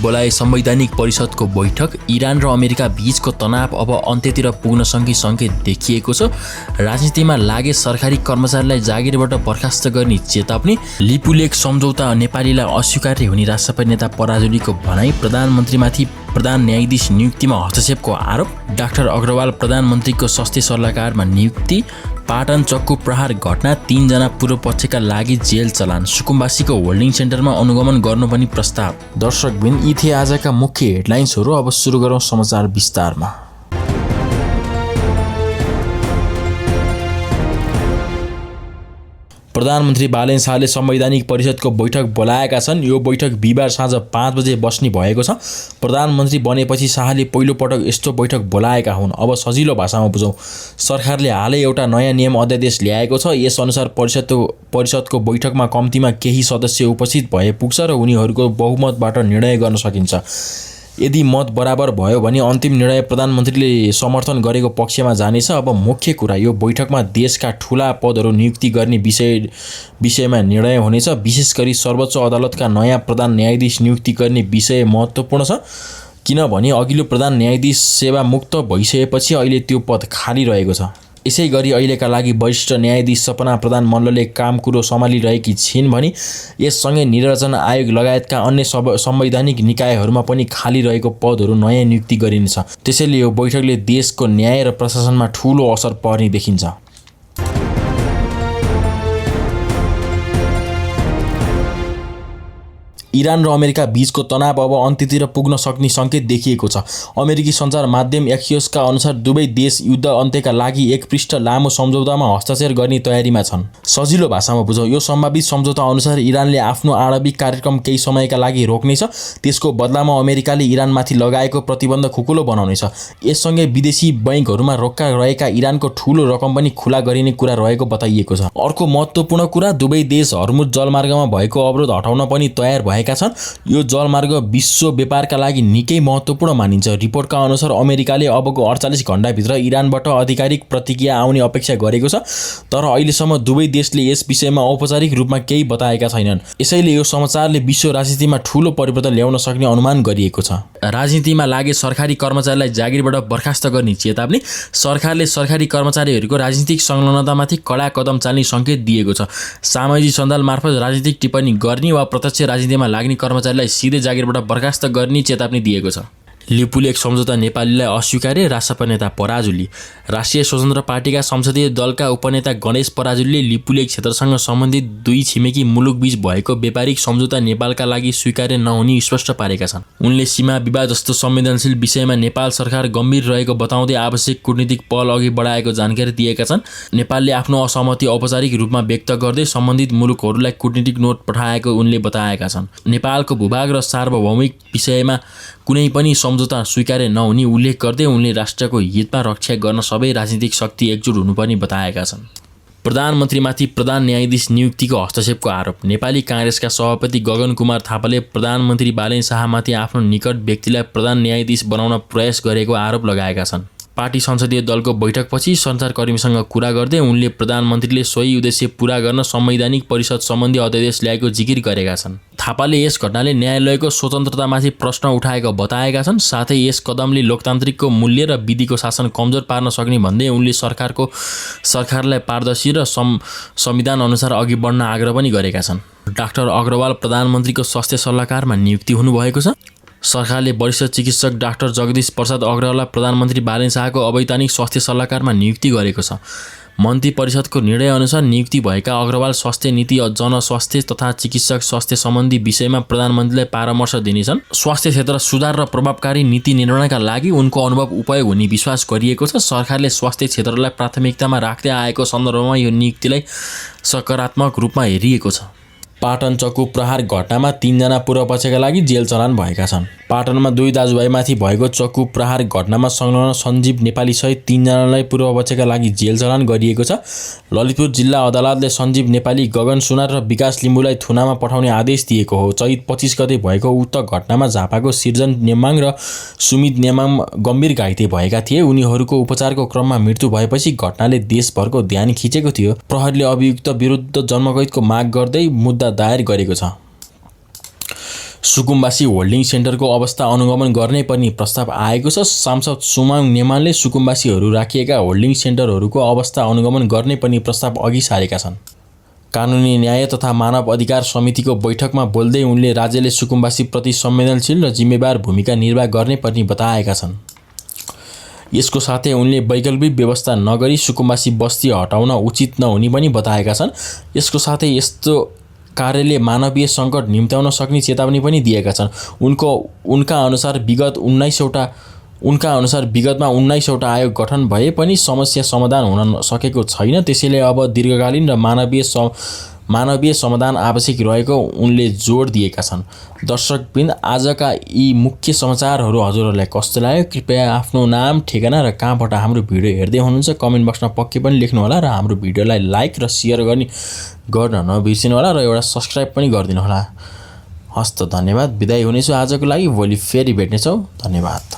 बोलाए संवैधानिक परिषदको बैठक। इरान र अमेरिका बीचको तनाव अब अन्त्यतिर पुग्न सङ्केत देखिएको छ। राजनीतिमा लागे सरकारी कर्मचारीलाई जागिरबाट बर्खास्त गर्ने चेतावनी। लिपुलेख सम्झौता नेपालीलाई अस्वीकार्य हुने राष्ट्रपति नेता पराजुलीको भनाई। प्रधानमन्त्रीमाथि प्रधान न्यायाधीश नियुक्तिमा हस्तक्षेपको आरोप। डाक्टर अग्रवाल प्रधानमन्त्रीको स्वास्थ्य सल्लाहकारमा नियुक्ति। पाटन चक्कु प्रहार घटना, 3 जना पूर्व पक्षका लागि जेल चलान। सुकुम्बासीको होल्डिङ सेन्टरमा अनुगमन गर्नु पनि प्रस्ताव। दर्शकबिन, यी थिए आजका मुख्य हेडलाइन्सहरू। अब सुरु गरौँ समाचार विस्तारमा। प्रधानमन्त्री बालेन शाहले संवैधानिक परिषदको बैठक बोलाएका छन्। यो बैठक बिहिबार साँझ 5 बजे बस्ने भएको छ। प्रधानमन्त्री बनेपछि शाहले पहिलो पटक यस्तो बैठक बोलाएका हुन्। अब सजिलो भाषामा बुझौँ। सरकारले हालै एउटा नयाँ नियम अध्यादेश ल्याएको छ। यसअनुसार परिषदको बैठकमा कम्तीमा केही सदस्य उपस्थित भए पुग्छ र उनीहरूको बहुमतबाट निर्णय गर्न सकिन्छ। यदि मत बराबर भयो भने अन्तिम निर्णय प्रधानमन्त्रीले समर्थन गरेको पक्षमा जानेछ। अब मुख्य कुरा, यो बैठकमा देशका ठूला पदहरू नियुक्ति गर्ने विषयमा निर्णय हुनेछ। विशेष गरी सर्वोच्च अदालतका नयाँ प्रधान न्यायाधीश नियुक्ति गर्ने विषय महत्त्वपूर्ण छ, किनभने अघिल्लो प्रधान न्यायाधीश सेवामुक्त भइसकेपछि अहिले त्यो पद खाली रहेको छ। यसै गरी अहिलेका लागि वरिष्ठ न्यायाधीश सपना प्रधान मल्लले काम कुरो सम्हालिरहेकी छिन् भने यससँगै निर्वाचन आयोग लगायतका अन्य संवैधानिक निकायहरूमा पनि खाली रहेको पदहरू नयाँ नियुक्ति गरिनेछ। त्यसैले यो बैठकले देशको न्याय र प्रशासनमा ठूलो असर पर्ने देखिन्छ। इरान र अमेरिका बीचको तनाव अब अन्त्यतिर पुग्न सक्ने सङ्केत देखिएको छ। अमेरिकी सञ्चार माध्यम एक्सियोसका अनुसार दुवै देश युद्ध अन्त्यका लागि एक पृष्ठ लामो सम्झौतामा हस्ताक्षर गर्ने तयारीमा छन्। सजिलो भाषामा बुझौँ। यो सम्भावित सम्झौता अनुसार इरानले आफ्नो आणविक कार्यक्रम केही समयका लागि रोक्नेछ। त्यसको बदलामा अमेरिकाले इरानमाथि लगाएको प्रतिबन्ध खुकुलो बनाउनेछ। यससँगै विदेशी बैंकहरूमा रोक्का रहेका इरानको ठूलो रकम पनि खुला गरिने कुरा रहेको बताइएको छ। अर्को महत्त्वपूर्ण कुरा, दुवै देश हर्मुज जलमार्गमा भएको अवरोध हटाउन पनि तयार भएका छन्। यो जलमार्ग विश्व व्यापारका लागि निकै महत्त्वपूर्ण मानिन्छ। रिपोर्टका अनुसार अमेरिकाले अबको 48 घण्टाभित्र इरानबाट आधिकारिक प्रतिक्रिया आउने अपेक्षा गरेको छ, तर अहिलेसम्म दुवै देशले यस विषयमा औपचारिक रूपमा केही बताएका छैनन्। यसैले यो समाचारले विश्व राजनीतिमा ठूलो परिवर्तन ल्याउन सक्ने अनुमान गरिएको छ। राजनीतिमा लागे सरकारी कर्मचारीलाई जागिरबाट बर्खास्त गर्ने चेतावनी। सरकारले सरकारी कर्मचारीहरूको राजनीतिक संलग्नतामाथि कडा कदम चाल्ने सङ्केत दिएको छ। सामाजिक सञ्जाल मार्फत राजनीतिक टिप्पणी गर्ने वा प्रत्यक्ष राजनीतिमा लाग्ने कर्मचारीलाई सिधै जागिरबाट बर्खास्त गर्ने चेतावनी दिएको छ। लिपुलेख सम्झौता नेपालीलाई अस्वीकार्य, राष्ट्रपति नेता पराजुली। राष्ट्रिय स्वतन्त्र पार्टीका संसदीय दलका उपनेता गणेश पराजुलीले लिपुलेख क्षेत्रसँग सम्बन्धित दुई छिमेकी मुलुकबीच भएको व्यापारिक सम्झौता नेपालका लागि स्वीकार्य नहुने स्पष्ट पारेका छन्। उनले सीमा विवाद जस्तो संवेदनशील विषयमा नेपाल सरकार गम्भीर रहेको बताउँदै आवश्यक कूटनीतिक पहल अघि बढाएको जानकारी दिएका छन्। नेपालले आफ्नो असहमति औपचारिक रूपमा व्यक्त गर्दै सम्बन्धित मुलुकहरूलाई कूटनीतिक नोट पठाएको उनले बताएका छन्। नेपालको भूभाग र सार्वभौमिक विषयमा कुनै पनि सम्झौता स्वीकार्य नहुने उल्लेख गर्दै उनले राष्ट्रको हितमा रक्षा गर्न सबै राजनीतिक शक्ति एकजुट हुनुपर्ने बताएका छन्। प्रधानमन्त्रीमाथि प्रधान न्यायाधीश नियुक्तिको हस्तक्षेपको आरोप। नेपाली काङ्ग्रेसका सभापति गगन कुमार थापाले प्रधानमन्त्री बालेन शाहमाथि आफ्नो निकट व्यक्तिलाई प्रधान न्यायाधीश बनाउन प्रयास गरेको आरोप लगाएका छन्। पार्टी संसदीय दलको बैठकपछि सञ्चारकर्मीसँग कुरा गर्दै उनले प्रधानमन्त्रीले सोही उद्देश्य पूरा गर्न संवैधानिक परिषद सम्बन्धी अध्यादेश ल्याएको जिकिर गरेका छन्। थापाले यस घटनाले न्यायालयको स्वतन्त्रतामाथि प्रश्न उठाएको बताएका छन्। साथै यस कदमले लोकतान्त्रिकको मूल्य र विधिको शासन कमजोर पार्न सक्ने भन्दै उनले सरकारलाई पारदर्शी र संविधान अनुसार अघि बढ्न आग्रह पनि गरेका छन्। डाक्टर अग्रवाल प्रधानमन्त्रीको स्वास्थ्य सल्लाहकारमा नियुक्ति हुनुभएको छ। सरकारले वरिष्ठ चिकित्सक डाक्टर जगदीश प्रसाद अग्रवाललाई प्रधानमन्त्री बालेन शाहको अवैधानिक स्वास्थ्य सल्लाहकारमा नियुक्ति गरेको छ। मन्त्री परिषदको निर्णयअनुसार नियुक्ति भएका अग्रवाल स्वास्थ्य नीति, जनस्वास्थ्य तथा चिकित्सक स्वास्थ्य सम्बन्धी विषयमा प्रधानमन्त्रीलाई परामर्श दिनेछन्। स्वास्थ्य क्षेत्र सुधार र प्रभावकारी नीति निर्माणका लागि उनको अनुभव उपयोग हुने विश्वास गरिएको छ। सरकारले स्वास्थ्य क्षेत्रलाई प्राथमिकतामा राख्दै आएको सन्दर्भमा यो नियुक्तिलाई सकारात्मक रूपमा हेरिएको छ। पाटन चक्कु प्रहार घटनामा 3 जना पूर्व पक्षका लागि जेल चलान भएका छन्। पाटनमा 2 दाजुभाइमाथि भएको चक्कु प्रहार घटनामा संलग्न सञ्जीव नेपाली सहित 3 जनालाई पूर्व पक्षका लागि जेल चलान गरिएको छ। ललितपुर जिल्ला अदालतले सञ्जीव नेपाली, गगन सुनार र विकास लिम्बुलाई थुनामा पठाउने आदेश दिएको हो। चैत 25 गते भएको उक्त घटनामा झापाको सिर्जन नेमाङ र सुमित नेमाङ गम्भीर घाइते भएका थिए। उनीहरूको उपचारको क्रममा मृत्यु भएपछि घटनाले देशभरको ध्यान खिचेको थियो। प्रहरीले अभियुक्त विरुद्ध जन्मकैदको माग गर्दै मुद्दा दायर गरेको छ। सुकुम्बासी होल्डिङ सेन्टरको अवस्था अनुगमन गर्ने पनि प्रस्ताव आएको छ। सांसद सुमाङ नेमानले सुकुम्बासीहरू राखिएका होल्डिङ सेन्टरहरूको अवस्था अनुगमन गर्ने पनि प्रस्ताव अघि सारेका छन्। कानुनी न्याय तथा मानव अधिकार समितिको बैठकमा बोल्दै उनले राज्यले सुकुम्बासीप्रति संवेदनशील र जिम्मेवार भूमिका निर्वाह गर्ने पनि बताएका छन्। यसको साथै उनले वैकल्पिक व्यवस्था नगरी सुकुम्बासी बस्ती हटाउन उचित नहुने पनि बताएका छन्। यसको साथै यस्तो कार्यले मानवीय सङ्कट निम्त्याउन सक्ने चेतावनी पनि दिएका छन्। उनका अनुसार विगतमा 19वटा आयोग गठन भए पनि समस्या समाधान हुन सकेको छैन। त्यसैले अब दीर्घकालीन र मानवीय समाधान आवश्यक रहेको उनले जोड दिएका छन्। दर्शकवृन्द, आजका यी मुख्य समाचारहरू हजुरहरूलाई कस्तो लाग्यो? कृपया आफ्नो नाम, ठेगाना र कहाँबाट हाम्रो भिडियो हेर्दै हुनुहुन्छ कमेन्ट बक्समा पक्कै पनि लेख्नुहोला र हाम्रो भिडियोलाई लाइक र सेयर गर्न नबिर्सिनुहोला र एउटा सब्स्क्राइब पनि गरिदिनुहोला। हस्त, धन्यवाद। बिदाई हुनेछु आजको लागि। भोलि फेरि भेट्नेछौँ। धन्यवाद।